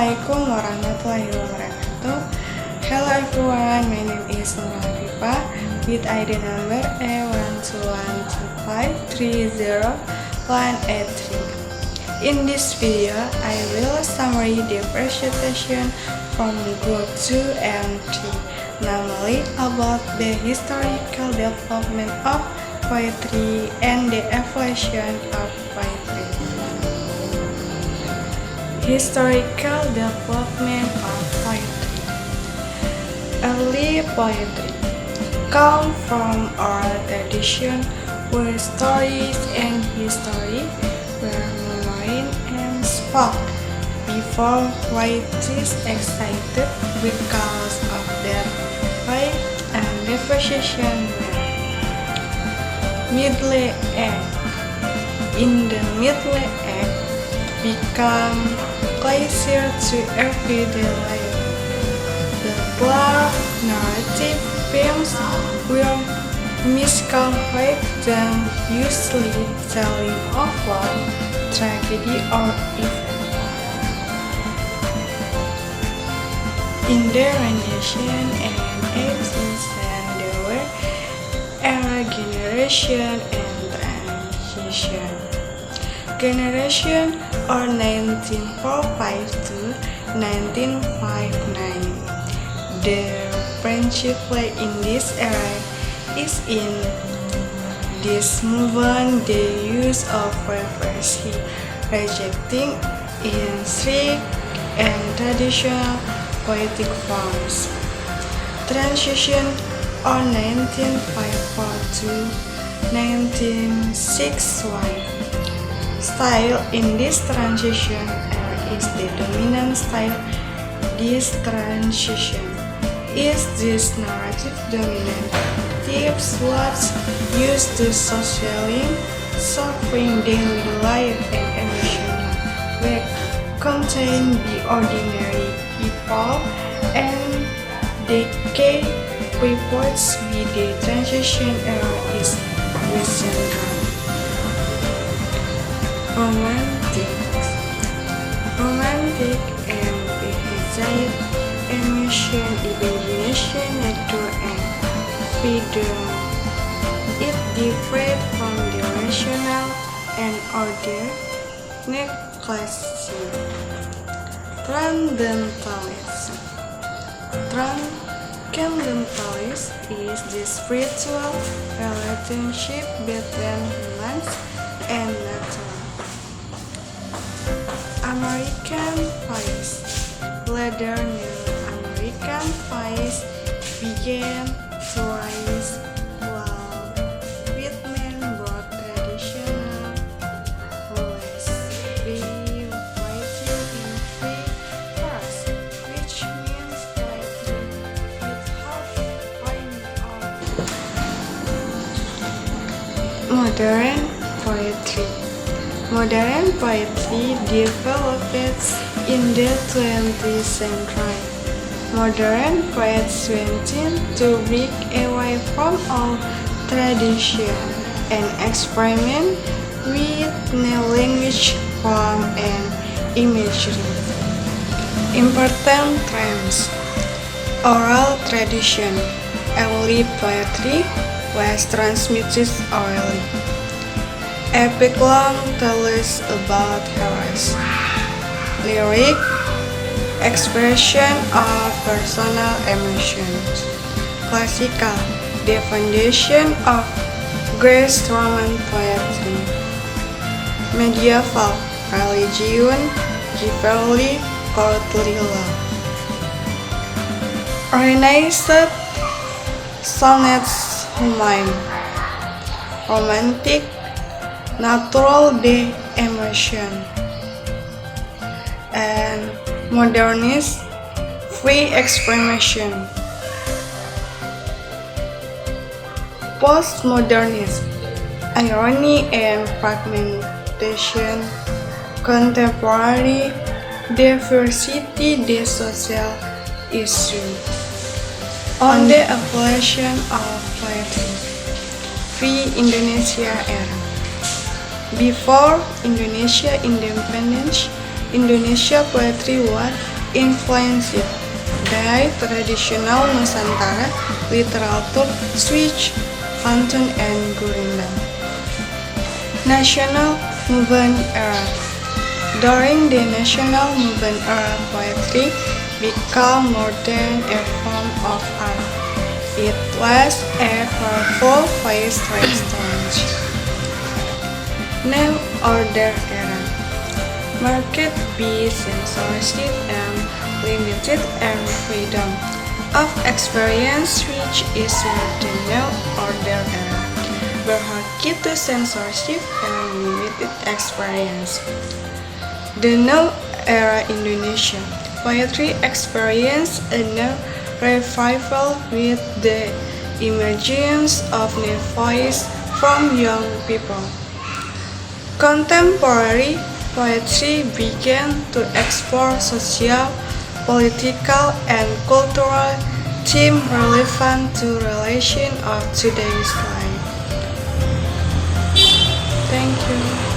Assalamualaikum warahmatullahi wabarakatuh. Hello everyone, my name is Nurul Arifah with ID number A12125308183. In this video, I will summary the presentation from Group 2 and 3, namely about the historical development of poetry and the evolution of poetry. Historical development of poetry. Early poetry come from oral tradition where stories and history were memorized and spoke before poets excited because of their faith and devotion. Middle Age. In the Middle Age become closer to everyday life. The plot narrative films will misconstrued than usually telling of one tragedy or event. In the Renaissance and 18th century, era generation and transition. Generation or 1945 to 1959. The principle in this era is in this movement the use of reversal, rejecting in strict and traditional poetic forms. Transition or 1954 to 1961. Style in this transition era is the dominant style. This transition is this narrative dominant tips words used to socially suffering daily life and emotional where contain the ordinary people and decay reports with the transition era is recent. Romantic and behavior, emotion, imagination, nature, and freedom. It differed from the rational and order neoclassicism. Transcendentalism. Transcendentalism is the spiritual relationship between humans and nature. American Pies. Later new American Pies began to rise while Whitman brought traditional voice rewriting in free verse, which means poetry without finding out. Modern poetry. Modern poetry developed in the 20th century. Modern poets wanted to break away from all tradition and experiment with new language, form, and imagery. Important trends. Oral tradition. Early poetry was transmitted orally. Epic long tales about heroes. Lyric expression of personal emotions. Classical, the foundation of Greco-Roman poetry. Medieval, religion, chivalry, courtly love. Renaissance, sonnets, human, romantic, natural the emotion, and modernist free expression. Postmodernist irony and fragmentation. Contemporary diversity the social issue. On the evolution of poetry. Pre-Indonesia era. Before Indonesia independence, Indonesia poetry was influenced by traditional Nusantara literature such pantun and gurindam. National Movement Era. During the National Movement era, poetry became more than a form of art. It was a powerful voice response. New Order Era. Market by censorship and limited and freedom of experience, which is where the New Order Era berhaki to censorship and limited experience. The New Era Indonesia. Poetry experienced a new revival with the emergence of new voices from young people. Contemporary poetry began to explore social, political, and cultural themes relevant to relations of today's life. Thank you.